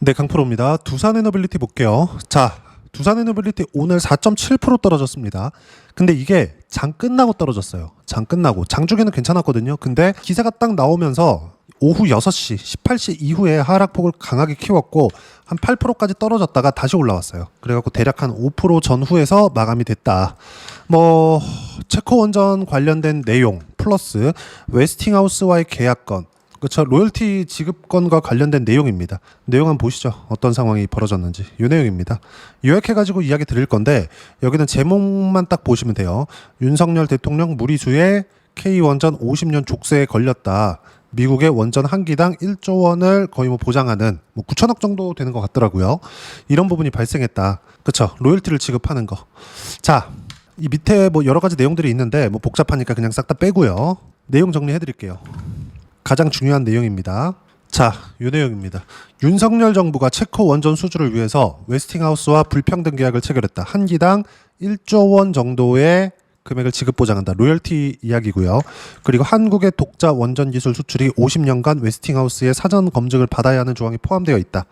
네, 강프로입니다. 두산에너빌리티 볼게요. 자, 두산에너빌리티 오늘 4.7% 떨어졌습니다. 근데 이게 장 끝나고 떨어졌어요. 장 끝나고. 장 중에는 괜찮았거든요. 근데 기사가 딱 나오면서 오후 6시, 18시 이후에 하락폭을 강하게 키웠고 한 8%까지 떨어졌다가 다시 올라왔어요. 그래갖고 대략 한 5% 전후에서 마감이 됐다. 체코 원전 관련된 내용 플러스 웨스팅하우스와의 계약건, 그렇죠. 로열티 지급건과 관련된 내용입니다. 내용 한번 보시죠. 어떤 상황이 벌어졌는지. 이 내용입니다. 요약해가지고 이야기 드릴 건데 여기는 제목만 딱 보시면 돼요. 윤석열 대통령 무리수에 K원전 50년 족쇄에 걸렸다. 미국의 원전 한 기당 1조 원을 거의 보장하는 9천억 정도 되는 것 같더라고요. 이런 부분이 발생했다. 그렇죠. 로열티를 지급하는 거. 자, 이 밑에 여러 가지 내용들이 있는데 복잡하니까 그냥 싹 다 빼고요. 내용 정리해 드릴게요. 가장 중요한 내용입니다. 자, 이 내용입니다. 윤석열 정부가 체코 원전 수주를 위해서 웨스팅하우스와 불평등 계약을 체결했다. 한 기당 1조 원 정도의 금액을 지급 보장한다. 로열티 이야기고요. 그리고 한국의 독자 원전 기술 수출이 50년간 웨스팅하우스의 사전 검증을 받아야 하는 조항이 포함되어 있다.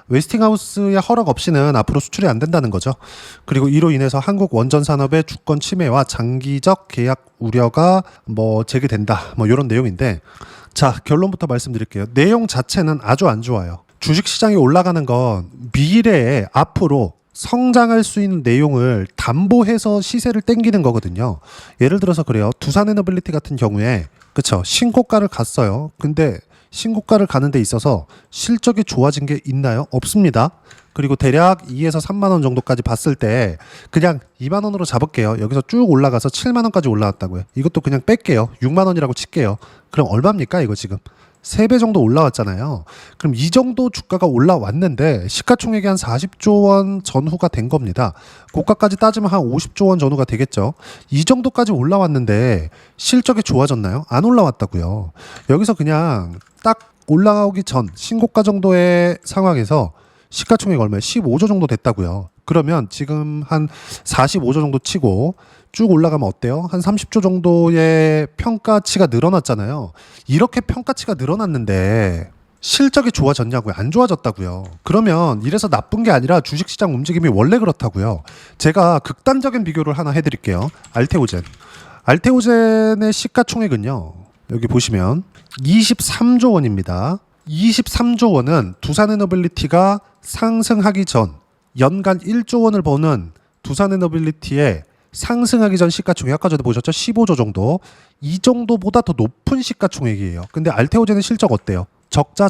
웨스팅하우스의 허락 없이는 앞으로 수출이 안 된다는 거죠. 그리고 이로 인해서 한국 원전 산업의 주권 침해와 장기적 계약 우려가 제기된다. 이런 내용인데, 자, 결론부터 말씀드릴게요. 내용 자체는 아주 안 좋아요. 주식시장이 올라가는 건 미래에 앞으로 성장할 수 있는 내용을 담보해서 시세를 땡기는 거거든요. 예를 들어서 그래요. 두산에너빌리티 같은 경우에 그쵸, 신고가를 갔어요. 근데 신고가를 가는 데 있어서 실적이 좋아진 게 있나요? 없습니다. 그리고 대략 2에서 3만 원 정도까지 봤을 때 그냥 2만 원으로 잡을게요. 여기서 쭉 올라가서 7만 원까지 올라왔다고요. 이것도 그냥 뺄게요. 6만 원이라고 칠게요. 그럼 얼마입니까 이거 지금? 3배 정도 올라왔잖아요. 그럼 이 정도 주가가 올라왔는데 시가총액이 한 40조 원 전후가 된 겁니다. 고가까지 따지면 한 50조 원 전후가 되겠죠. 이 정도까지 올라왔는데 실적이 좋아졌나요? 안 올라왔다고요. 여기서 그냥 딱 올라오기 전 신고가 정도의 상황에서 시가총액 얼마예요? 15조 정도 됐다고요. 그러면 지금 한 45조 정도 치고 쭉 올라가면 어때요? 한 30조 정도의 평가치가 늘어났잖아요. 이렇게 평가치가 늘어났는데 실적이 좋아졌냐고요? 안 좋아졌다고요. 그러면 이래서 나쁜 게 아니라 주식시장 움직임이 원래 그렇다고요. 제가 극단적인 비교를 하나 해드릴게요. 알테오젠의 시가총액은요. 여기 보시면 23조 원입니다. 23조 원은 두산에너빌리티가 상승하기 전 연간 1조 원을 버는 두산에너빌리티의 상승하기 전 시가총액, 아까 전에 보셨죠? 15조 정도. 이 정도보다 더 높은 시가총액이에요. 근데 알테오젠의 실적 어때요? 적자.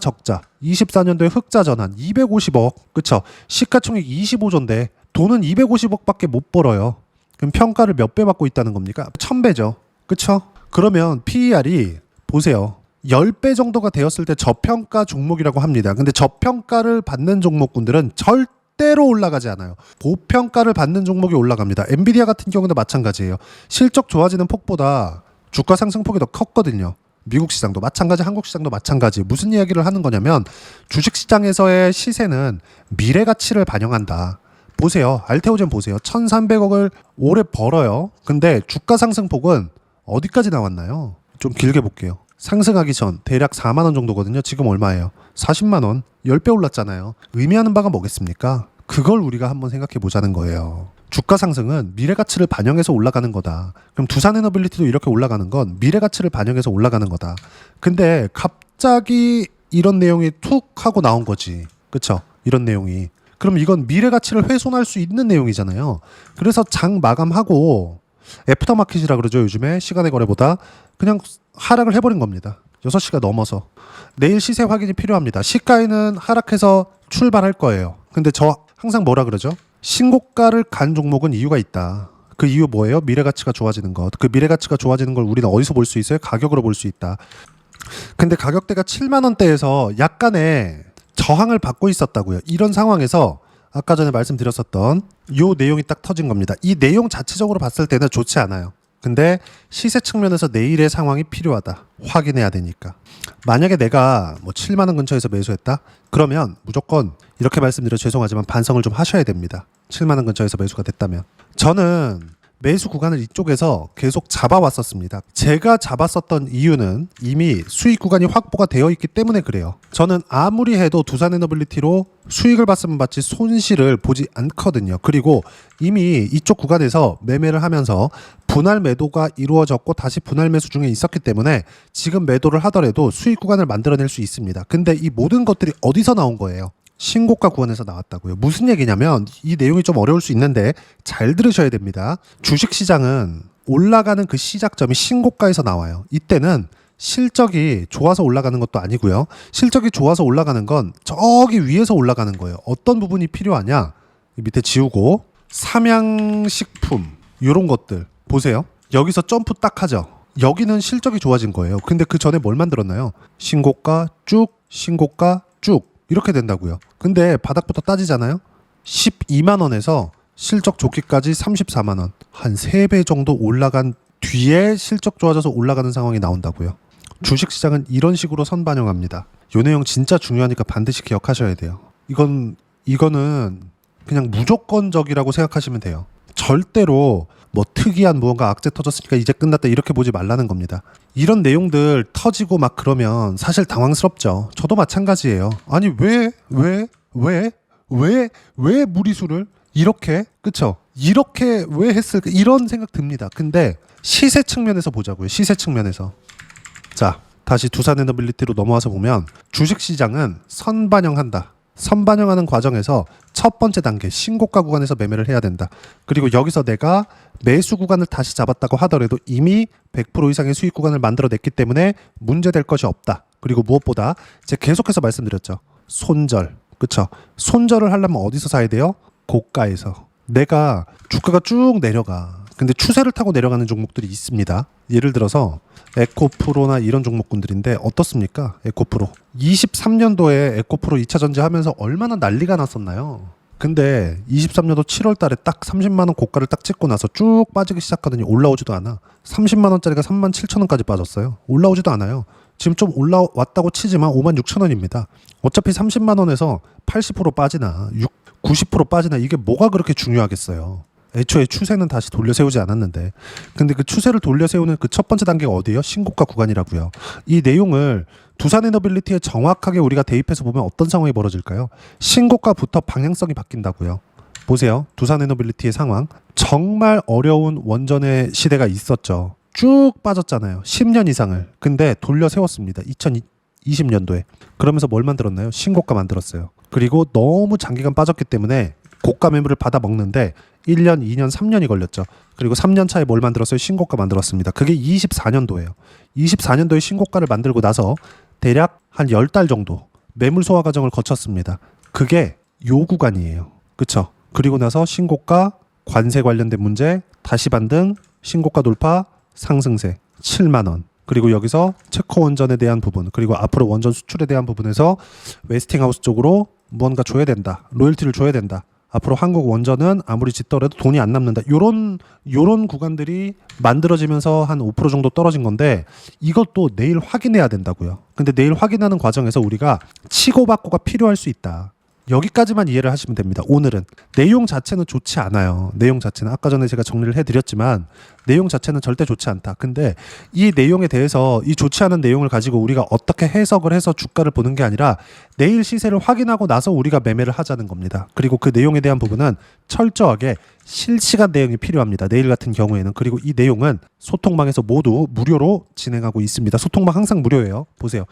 24년도에 흑자 전환 250억. 그쵸? 시가총액 25조인데 돈은 250억밖에 못 벌어요. 그럼 평가를 몇 배 받고 있다는 겁니까? 1000배죠. 그쵸? 그러면 PER이 보세요. 10배 정도가 되었을 때 저평가 종목이라고 합니다. 근데 저평가를 받는 종목군들은 절대로 올라가지 않아요. 고평가를 받는 종목이 올라갑니다. 엔비디아 같은 경우도 마찬가지예요. 실적 좋아지는 폭보다 주가 상승폭이 더 컸거든요. 미국 시장도 마찬가지, 한국 시장도 마찬가지. 무슨 이야기를 하는 거냐면 주식시장에서의 시세는 미래 가치를 반영한다. 보세요. 알테오젠 보세요. 1,300억을 올해 벌어요. 근데 주가 상승폭은 어디까지 나왔나요? 좀 길게 볼게요. 상승하기 전 대략 4만 원 정도거든요. 지금 얼마예요? 40만 원. 10배 올랐잖아요. 의미하는 바가 뭐겠습니까? 그걸 우리가 한번 생각해 보자는 거예요. 주가 상승은 미래 가치를 반영해서 올라가는 거다. 그럼 두산에너빌리티도 이렇게 올라가는 건 미래 가치를 반영해서 올라가는 거다. 근데 갑자기 이런 내용이 툭 하고 나온 거지. 그쵸? 이런 내용이. 그럼 이건 미래 가치를 훼손할 수 있는 내용이잖아요. 그래서 장 마감하고 애프터마켓이라 그러죠. 요즘에 시간의 거래보다 그냥 하락을 해버린 겁니다. 6시가 넘어서. 내일 시세 확인이 필요합니다. 시가에는 하락해서 출발할 거예요. 근데 저 항상 뭐라 그러죠? 신고가를 간 종목은 이유가 있다. 그 이유 뭐예요? 미래가치가 좋아지는 것. 그 미래가치가 좋아지는 걸 우리는 어디서 볼 수 있어요? 가격으로 볼 수 있다. 근데 가격대가 7만 원대에서 약간의 저항을 받고 있었다고요. 이런 상황에서 아까 전에 말씀드렸었던 요 내용이 딱 터진 겁니다. 이 내용 자체적으로 봤을 때는 좋지 않아요. 근데 시세 측면에서 내일의 상황이 필요하다. 확인해야 되니까. 만약에 내가 7만 원 근처에서 매수했다? 그러면 무조건 이렇게 말씀드려 죄송하지만 반성을 좀 하셔야 됩니다. 7만 원 근처에서 매수가 됐다면. 저는 매수 구간을 이쪽에서 계속 잡아왔었습니다. 제가 잡았었던 이유는 이미 수익 구간이 확보가 되어 있기 때문에 그래요. 저는 아무리 해도 두산에너빌리티로 수익을 봤으면 봤지 손실을 보지 않거든요. 그리고 이미 이쪽 구간에서 매매를 하면서 분할 매도가 이루어졌고 다시 분할 매수 중에 있었기 때문에 지금 매도를 하더라도 수익 구간을 만들어낼 수 있습니다. 근데 이 모든 것들이 어디서 나온 거예요? 신고가 구간에서 나왔다고요. 무슨 얘기냐면 이 내용이 좀 어려울 수 있는데 잘 들으셔야 됩니다. 주식시장은 올라가는 그 시작점이 신고가에서 나와요. 이때는 실적이 좋아서 올라가는 것도 아니고요. 실적이 좋아서 올라가는 건 저기 위에서 올라가는 거예요. 어떤 부분이 필요하냐? 밑에 지우고 삼양식품 이런 것들 보세요. 여기서 점프 딱 하죠. 여기는 실적이 좋아진 거예요. 근데 그 전에 뭘 만들었나요? 신고가 쭉 신고가 쭉 이렇게 된다고요. 근데 바닥부터 따지잖아요. 12만 원에서 실적 좋기까지 34만 원. 한 3배 정도 올라간 뒤에 실적 좋아져서 올라가는 상황이 나온다고요. 주식시장은 이런 식으로 선반영합니다. 요 내용 진짜 중요하니까 반드시 기억하셔야 돼요. 이거는 그냥 무조건적이라고 생각하시면 돼요. 절대로 뭐 특이한 무언가 악재 터졌으니까 이제 끝났다 이렇게 보지 말라는 겁니다. 이런 내용들 터지고 막 그러면 사실 당황스럽죠. 저도 마찬가지예요. 아니 왜 무리수를 이렇게 그쵸? 이렇게 왜 했을까 이런 생각 듭니다. 근데 시세 측면에서 보자고요. 시세 측면에서. 자 다시 두산에너빌리티로 넘어와서 보면 주식시장은 선반영한다. 선반영하는 과정에서 첫 번째 단계 신고가 구간에서 매매를 해야 된다. 그리고 여기서 내가 매수 구간을 다시 잡았다고 하더라도 이미 100% 이상의 수익 구간을 만들어냈기 때문에 문제될 것이 없다. 그리고 무엇보다 제가 계속해서 말씀드렸죠. 손절. 그쵸? 손절을 하려면 어디서 사야 돼요? 고가에서. 내가 주가가 쭉 내려가. 근데 추세를 타고 내려가는 종목들이 있습니다. 예를 들어서 에코프로나 이런 종목군들인데 어떻습니까? 에코프로 23년도에 에코프로 2차전지 하면서 얼마나 난리가 났었나요? 근데 23년도 7월 달에 딱 30만 원 고가를 딱 찍고 나서 쭉 빠지기 시작하더니 올라오지도 않아. 30만 원짜리가 3만 7천 원까지 빠졌어요. 올라오지도 않아요. 지금 좀 올라왔다고 치지만 5만 6천 원입니다. 어차피 30만 원에서 80% 빠지나 90% 빠지나 이게 뭐가 그렇게 중요하겠어요. 애초에 추세는 다시 돌려 세우지 않았는데 근데 그 추세를 돌려 세우는 그 첫 번째 단계가 어디예요? 신고가 구간이라고요. 이 내용을 두산에너빌리티에 정확하게 우리가 대입해서 보면 어떤 상황이 벌어질까요? 신고가부터 방향성이 바뀐다고요. 보세요. 두산에너빌리티의 상황. 정말 어려운 원전의 시대가 있었죠. 쭉 빠졌잖아요. 10년 이상을. 근데 돌려 세웠습니다. 2020년도에. 그러면서 뭘 만들었나요? 신고가 만들었어요. 그리고 너무 장기간 빠졌기 때문에 고가 매물을 받아 먹는데 1년, 2년, 3년이 걸렸죠. 그리고 3년 차에 뭘 만들었어요? 신고가 만들었습니다. 그게 24년도예요. 24년도에 신고가를 만들고 나서 대략 한 10달 정도 매물 소화 과정을 거쳤습니다. 그게 요 구간이에요. 그쵸? 그리고 나서 신고가, 관세 관련된 문제, 다시 반등, 신고가 돌파, 상승세 7만 원. 그리고 여기서 체코 원전에 대한 부분, 그리고 앞으로 원전 수출에 대한 부분에서 웨스팅하우스 쪽으로 무언가 줘야 된다. 로열티를 줘야 된다. 앞으로 한국 원전은 아무리 짓더라도 돈이 안 남는다. 요런 구간들이 만들어지면서 한 5% 정도 떨어진 건데 이것도 내일 확인해야 된다고요. 근데 내일 확인하는 과정에서 우리가 치고받고가 필요할 수 있다. 여기까지만 이해를 하시면 됩니다. 오늘은 내용 자체는 좋지 않아요. 내용 자체는 아까 전에 제가 정리를 해드렸지만 내용 자체는 절대 좋지 않다. 근데 이 내용에 대해서 이 좋지 않은 내용을 가지고 우리가 어떻게 해석을 해서 주가를 보는 게 아니라 내일 시세를 확인하고 나서 우리가 매매를 하자는 겁니다. 그리고 그 내용에 대한 부분은 철저하게 실시간 내용이 필요합니다. 내일 같은 경우에는. 그리고 이 내용은 소통방에서 모두 무료로 진행하고 있습니다. 소통방 항상 무료예요. 보세요.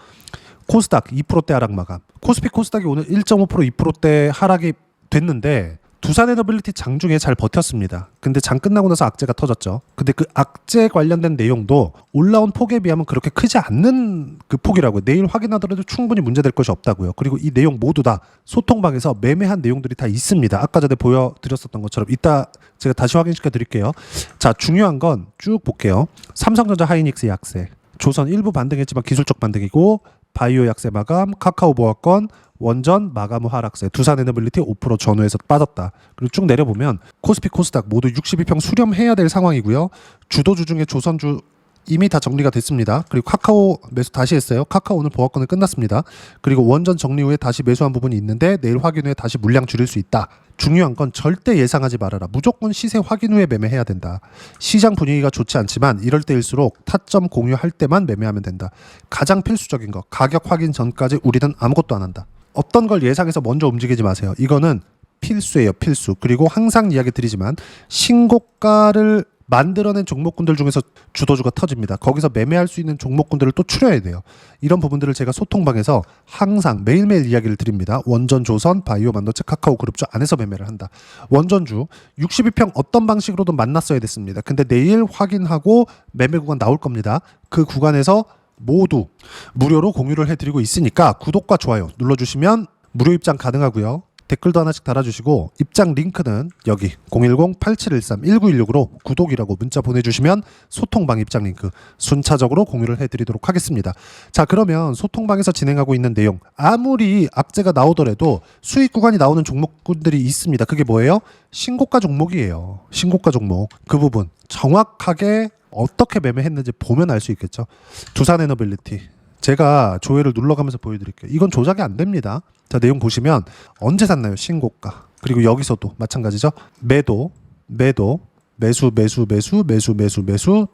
코스닥 2%대 하락 마감. 코스피 코스닥이 오늘 1.5% 2%대 하락이 됐는데 두산에너빌리티 장중에 잘 버텼습니다. 근데 장 끝나고 나서 악재가 터졌죠. 근데 그 악재 관련된 내용도 올라온 폭에 비하면 그렇게 크지 않는 그 폭이라고요. 내일 확인하더라도 충분히 문제될 것이 없다고요. 그리고 이 내용 모두 다 소통방에서 매매한 내용들이 다 있습니다. 아까 전에 보여드렸었던 것처럼 이따 제가 다시 확인시켜 드릴게요. 자, 중요한 건 쭉 볼게요. 삼성전자 하이닉스 약세. 조선 일부 반등했지만 기술적 반등이고 바이오 약세 마감, 카카오 보합권, 원전 마감 후 하락세, 두산에너빌리티 5% 전후에서 빠졌다. 그리고 쭉 내려보면 코스피 코스닥 모두 62평 수렴해야 될 상황이고요. 주도주 중에 조선주 이미 다 정리가 됐습니다. 그리고 카카오 매수 다시 했어요. 카카오 오늘 보합권은 끝났습니다. 그리고 원전 정리 후에 다시 매수한 부분이 있는데 내일 확인 후에 다시 물량 줄일 수 있다. 중요한 건 절대 예상하지 말아라. 무조건 시세 확인 후에 매매해야 된다. 시장 분위기가 좋지 않지만 이럴 때일수록 타점 공유할 때만 매매하면 된다. 가장 필수적인 거, 가격 확인 전까지 우리는 아무것도 안 한다. 어떤 걸 예상해서 먼저 움직이지 마세요. 이거는 필수예요, 필수. 그리고 항상 이야기 드리지만 신고가를 만들어낸 종목군들 중에서 주도주가 터집니다. 거기서 매매할 수 있는 종목군들을 또 추려야 돼요. 이런 부분들을 제가 소통방에서 항상 매일매일 이야기를 드립니다. 원전, 조선, 바이오, 반도체, 카카오 그룹주 안에서 매매를 한다. 원전주 62평 어떤 방식으로든 만났어야 됐습니다. 근데 내일 확인하고 매매 구간 나올 겁니다. 그 구간에서 모두 무료로 공유를 해드리고 있으니까 구독과 좋아요 눌러주시면 무료 입장 가능하고요. 댓글도 하나씩 달아주시고 입장 링크는 여기 010-8713-1916으로 구독이라고 문자 보내주시면 소통방 입장 링크 순차적으로 공유를 해드리도록 하겠습니다. 자, 그러면 소통방에서 진행하고 있는 내용, 아무리 악재가 나오더라도 수익 구간이 나오는 종목들이 있습니다. 그게 뭐예요? 신고가 종목이에요. 신고가 종목. 그 부분 정확하게 어떻게 매매했는지 보면 알 수 있겠죠. 두산에너빌리티 제가 조회를 눌러가면서 보여드릴게요. 이건 조작이 안 됩니다. 자, 내용 보시면 언제 샀나요? 신고가. 그리고 여기서도 마찬가지죠. 매도, 매수.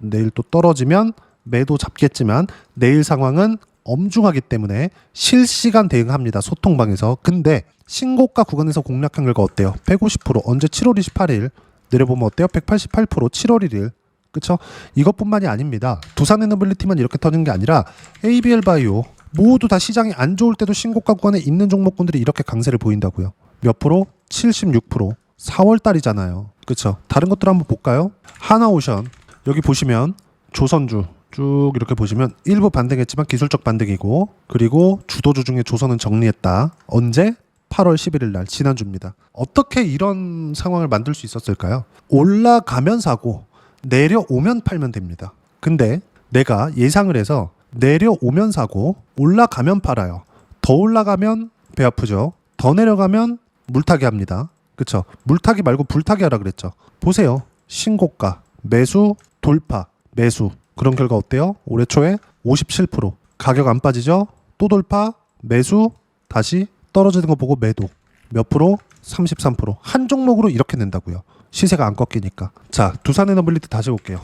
내일 또 떨어지면 매도 잡겠지만 내일 상황은 엄중하기 때문에 실시간 대응합니다. 소통방에서. 근데 신고가 구간에서 공략한 결과 어때요? 150%. 언제? 7월 28일. 내려보면 어때요? 188%. 7월 1일. 그쵸? 이것뿐만이 아닙니다. 두산에너빌리티만 이렇게 터진 게 아니라 ABL 바이오 모두 다 시장이 안 좋을 때도 신고가 구간에 있는 종목군들이 이렇게 강세를 보인다고요. 몇 프로? 76%. 4월 달이잖아요. 그쵸? 다른 것들 한번 볼까요? 하나오션 여기 보시면 조선주 쭉 이렇게 보시면 일부 반등했지만 기술적 반등이고, 그리고 주도주 중에 조선은 정리했다. 언제? 8월 11일 날 지난주입니다. 어떻게 이런 상황을 만들 수 있었을까요? 올라가면 사고 내려오면 팔면 됩니다. 근데 내가 예상을 해서 내려오면 사고 올라가면 팔아요. 더 올라가면 배 아프죠. 더 내려가면 물타기 합니다. 그쵸? 물타기 말고 불타기 하라 그랬죠. 보세요. 신고가, 매수, 돌파, 매수. 그런 결과 어때요? 올해 초에 57%. 가격 안 빠지죠? 또 돌파, 매수, 다시 떨어지는 거 보고 매도. 몇 프로? 33%. 한 종목으로 이렇게 낸다고요. 시세가 안 꺾이니까. 자, 두산에너빌리티 다시 볼게요.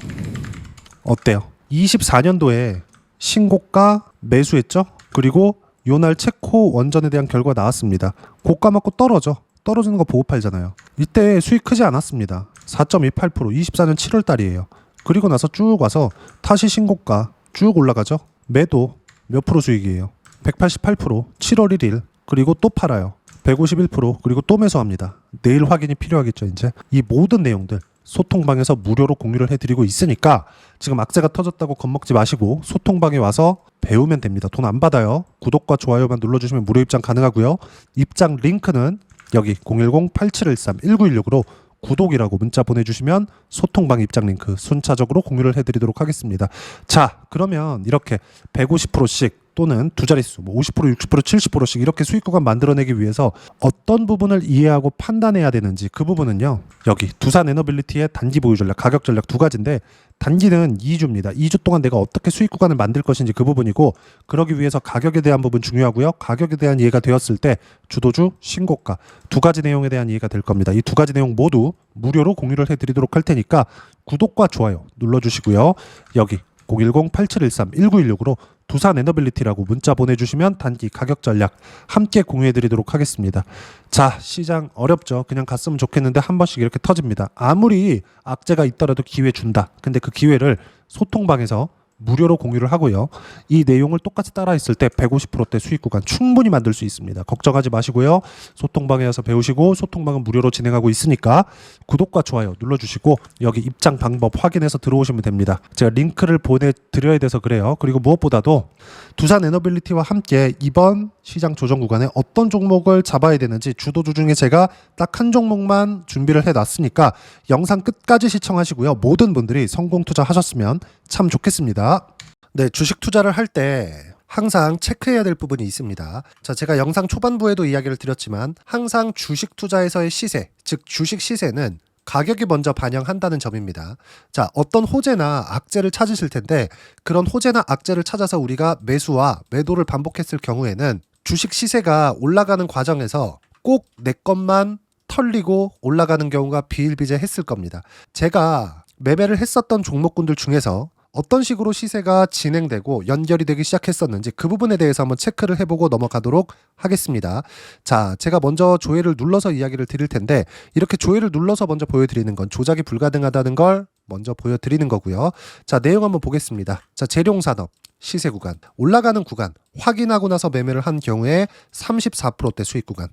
어때요? 24년도에 신고가 매수했죠? 그리고 요날 체코 원전에 대한 결과 나왔습니다. 고가 맞고 떨어지는 거 보고 팔잖아요. 이때 수익 크지 않았습니다. 4.28%. 24년 7월 달이에요. 그리고 나서 쭉 와서 다시 신고가 쭉 올라가죠? 매도 몇 프로 수익이에요? 188%. 7월 1일. 그리고 또 팔아요. 151%. 그리고 또 매수합니다. 내일 확인이 필요하겠죠. 이제 이 모든 내용들 소통방에서 무료로 공유를 해드리고 있으니까 지금 악재가 터졌다고 겁먹지 마시고 소통방에 와서 배우면 됩니다. 돈 안 받아요. 구독과 좋아요만 눌러주시면 무료 입장 가능하고요. 입장 링크는 여기 010-8713-1916으로 구독이라고 문자 보내주시면 소통방 입장 링크 순차적으로 공유를 해드리도록 하겠습니다. 자, 그러면 이렇게 150%씩 또는 두 자릿수, 50%, 60%, 70%씩 이렇게 수익 구간 만들어내기 위해서 어떤 부분을 이해하고 판단해야 되는지, 그 부분은요. 여기 두산에너빌리티의 단기 보유 전략, 가격 전략 두 가지인데 단기는 2주입니다. 2주 동안 내가 어떻게 수익 구간을 만들 것인지 그 부분이고, 그러기 위해서 가격에 대한 부분 중요하고요. 가격에 대한 이해가 되었을 때 주도주, 신고가 두 가지 내용에 대한 이해가 될 겁니다. 이 두 가지 내용 모두 무료로 공유를 해드리도록 할 테니까 구독과 좋아요 눌러주시고요. 여기 010-8713-1916으로 두산에너빌리티라고 문자 보내주시면 단기 가격 전략 함께 공유해드리도록 하겠습니다. 자, 시장 어렵죠. 그냥 갔으면 좋겠는데 한 번씩 이렇게 터집니다. 아무리 악재가 있더라도 기회 준다. 근데 그 기회를 소통방에서 무료로 공유를 하고요. 이 내용을 똑같이 따라했을 때 150%대 수익 구간 충분히 만들 수 있습니다. 걱정하지 마시고요. 소통방에 와서 배우시고, 소통방은 무료로 진행하고 있으니까 구독과 좋아요 눌러주시고 여기 입장 방법 확인해서 들어오시면 됩니다. 제가 링크를 보내드려야 돼서 그래요. 그리고 무엇보다도 두산에너빌리티와 함께 이번 시장 조정 구간에 어떤 종목을 잡아야 되는지 주도주 중에 제가 딱 한 종목만 준비를 해놨으니까 영상 끝까지 시청하시고요. 모든 분들이 성공 투자하셨으면 참 좋겠습니다. 네, 주식 투자를 할 때 항상 체크해야 될 부분이 있습니다. 자, 제가 영상 초반부에도 이야기를 드렸지만 항상 주식 투자에서의 시세, 즉 주식 시세는 가격이 먼저 반영한다는 점입니다. 자, 어떤 호재나 악재를 찾으실 텐데 그런 호재나 악재를 찾아서 우리가 매수와 매도를 반복했을 경우에는 주식 시세가 올라가는 과정에서 꼭 내 것만 털리고 올라가는 경우가 비일비재했을 겁니다. 제가 매매를 했었던 종목군들 중에서 어떤 식으로 시세가 진행되고 연결이 되기 시작했었는지 그 부분에 대해서 한번 체크를 해보고 넘어가도록 하겠습니다. 자, 제가 먼저 조회를 눌러서 이야기를 드릴 텐데 이렇게 조회를 눌러서 먼저 보여드리는 건 조작이 불가능하다는 걸 먼저 보여드리는 거고요. 자, 내용 한번 보겠습니다. 자, 재룡산업 시세 구간, 올라가는 구간 확인하고 나서 매매를 한 경우에 34%대 수익 구간.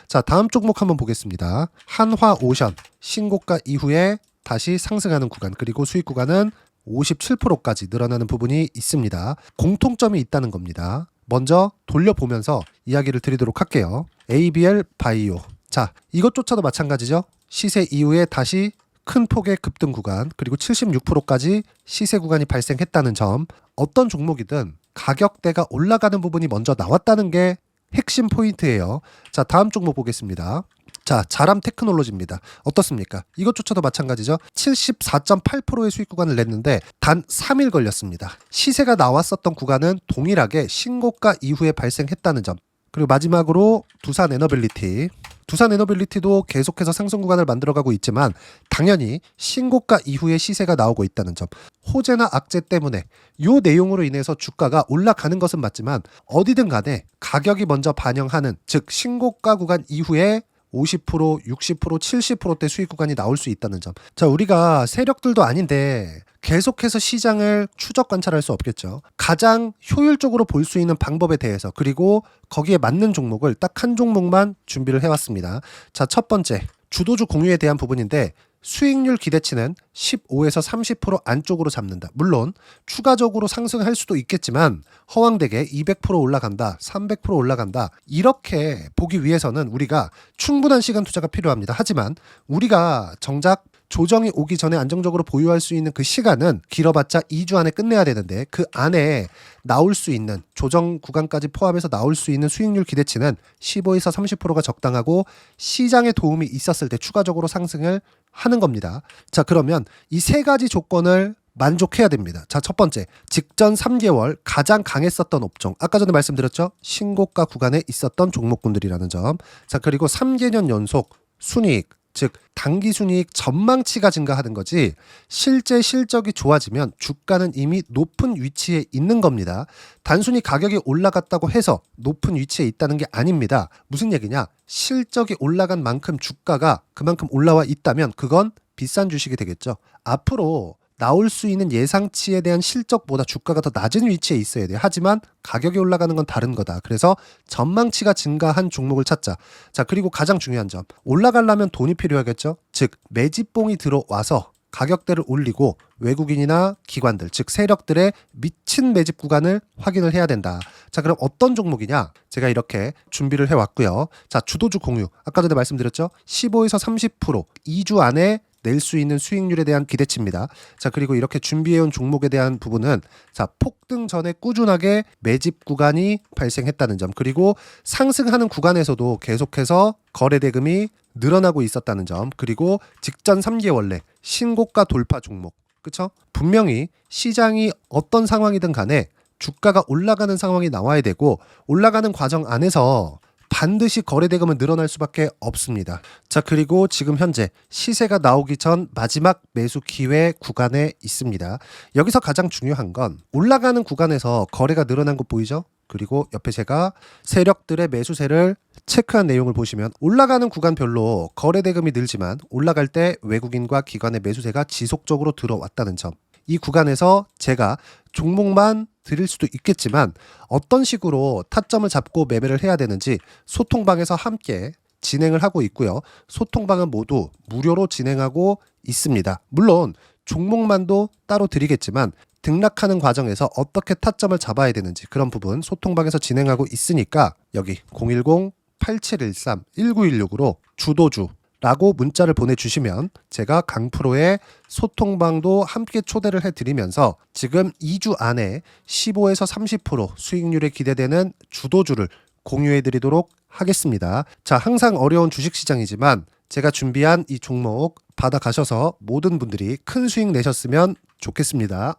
자, 다음 종목 한번 보겠습니다. 한화오션 신고가 이후에 다시 상승하는 구간, 그리고 수익 구간은 57%까지 늘어나는 부분이 있습니다. 공통점이 있다는 겁니다. 먼저 돌려보면서 이야기를 드리도록 할게요. ABL 바이오. 자, 이것조차도 마찬가지죠. 시세 이후에 다시 큰 폭의 급등 구간, 그리고 76%까지 시세 구간이 발생했다는 점. 어떤 종목이든 가격대가 올라가는 부분이 먼저 나왔다는 게 핵심 포인트예요. 자, 다음 종목 보겠습니다. 자, 자람 테크놀로지입니다. 어떻습니까? 이것조차도 마찬가지죠. 74.8%의 수익 구간을 냈는데 단 3일 걸렸습니다. 시세가 나왔었던 구간은 동일하게 신고가 이후에 발생했다는 점. 그리고 마지막으로 두산에너빌리티. 두산에너빌리티도 계속해서 상승 구간을 만들어가고 있지만 당연히 신고가 이후에 시세가 나오고 있다는 점. 호재나 악재 때문에 이 내용으로 인해서 주가가 올라가는 것은 맞지만 어디든 간에 가격이 먼저 반영하는, 즉 신고가 구간 이후에 50%, 60%, 70%대 수익 구간이 나올 수 있다는 점. 자, 우리가 세력들도 아닌데 계속해서 시장을 추적 관찰할 수 없겠죠. 가장 효율적으로 볼 수 있는 방법에 대해서, 그리고 거기에 맞는 종목을 딱 한 종목만 준비를 해왔습니다. 자, 첫 번째 주도주 공유에 대한 부분인데 수익률 기대치는 15에서 30% 안쪽으로 잡는다. 물론 추가적으로 상승할 수도 있겠지만 허황되게 200% 올라간다, 300% 올라간다, 이렇게 보기 위해서는 우리가 충분한 시간 투자가 필요합니다. 하지만 우리가 정작 조정이 오기 전에 안정적으로 보유할 수 있는 그 시간은 길어봤자 2주 안에 끝내야 되는데 그 안에 나올 수 있는, 조정 구간까지 포함해서 나올 수 있는 수익률 기대치는 15에서 30%가 적당하고 시장에 도움이 있었을 때 추가적으로 상승을 하는 겁니다. 자, 그러면 이 세 가지 조건을 만족해야 됩니다. 자, 첫 번째, 직전 3개월 가장 강했었던 업종. 아까 전에 말씀드렸죠? 신고가 구간에 있었던 종목군들이라는 점. 자, 그리고 3개년 연속 순이익, 즉 단기 순이익 전망치가 증가하는 거지 실제 실적이 좋아지면 주가는 이미 높은 위치에 있는 겁니다. 단순히 가격이 올라갔다고 해서 높은 위치에 있다는 게 아닙니다. 무슨 얘기냐? 실적이 올라간 만큼 주가가 그만큼 올라와 있다면 그건 비싼 주식이 되겠죠. 앞으로 나올 수 있는 예상치에 대한 실적보다 주가가 더 낮은 위치에 있어야 돼요. 하지만 가격이 올라가는 건 다른 거다. 그래서 전망치가 증가한 종목을 찾자. 자, 그리고 가장 중요한 점. 올라가려면 돈이 필요하겠죠. 즉 매집봉이 들어와서 가격대를 올리고 외국인이나 기관들, 즉 세력들의 미친 매집 구간을 확인을 해야 된다. 자, 그럼 어떤 종목이냐? 제가 이렇게 준비를 해왔고요. 자, 주도주 공유. 아까 전에 말씀드렸죠. 15에서 30% 2주 안에 낼 수 있는 수익률에 대한 기대치입니다. 자, 그리고 이렇게 준비해온 종목에 대한 부분은 자, 폭등 전에 꾸준하게 매집 구간이 발생했다는 점, 그리고 상승하는 구간에서도 계속해서 거래 대금이 늘어나고 있었다는 점, 그리고 직전 3개월 내 신고가 돌파 종목. 그쵸? 분명히 시장이 어떤 상황이든 간에 주가가 올라가는 상황이 나와야 되고 올라가는 과정 안에서 반드시 거래 대금은 늘어날 수밖에 없습니다. 자, 그리고 지금 현재 시세가 나오기 전 마지막 매수 기회 구간에 있습니다. 여기서 가장 중요한 건 올라가는 구간에서 거래가 늘어난 거 보이죠? 그리고 옆에 제가 세력들의 매수세를 체크한 내용을 보시면 올라가는 구간별로 거래 대금이 늘지만 올라갈 때 외국인과 기관의 매수세가 지속적으로 들어왔다는 점. 이 구간에서 제가 종목만 드릴 수도 있겠지만 어떤 식으로 타점을 잡고 매매를 해야 되는지 소통방에서 함께 진행을 하고 있고요. 소통방은 모두 무료로 진행하고 있습니다. 물론 종목만도 따로 드리겠지만 등락하는 과정에서 어떻게 타점을 잡아야 되는지 그런 부분 소통방에서 진행하고 있으니까 여기 010-8713-1916으로 주도주 라고 문자를 보내주시면 제가 강프로의 소통방도 함께 초대를 해드리면서 지금 2주 안에 15에서 30% 수익률에 기대되는 주도주를 공유해드리도록 하겠습니다. 자, 항상 어려운 주식시장이지만 제가 준비한 이 종목 받아가셔서 모든 분들이 큰 수익 내셨으면 좋겠습니다.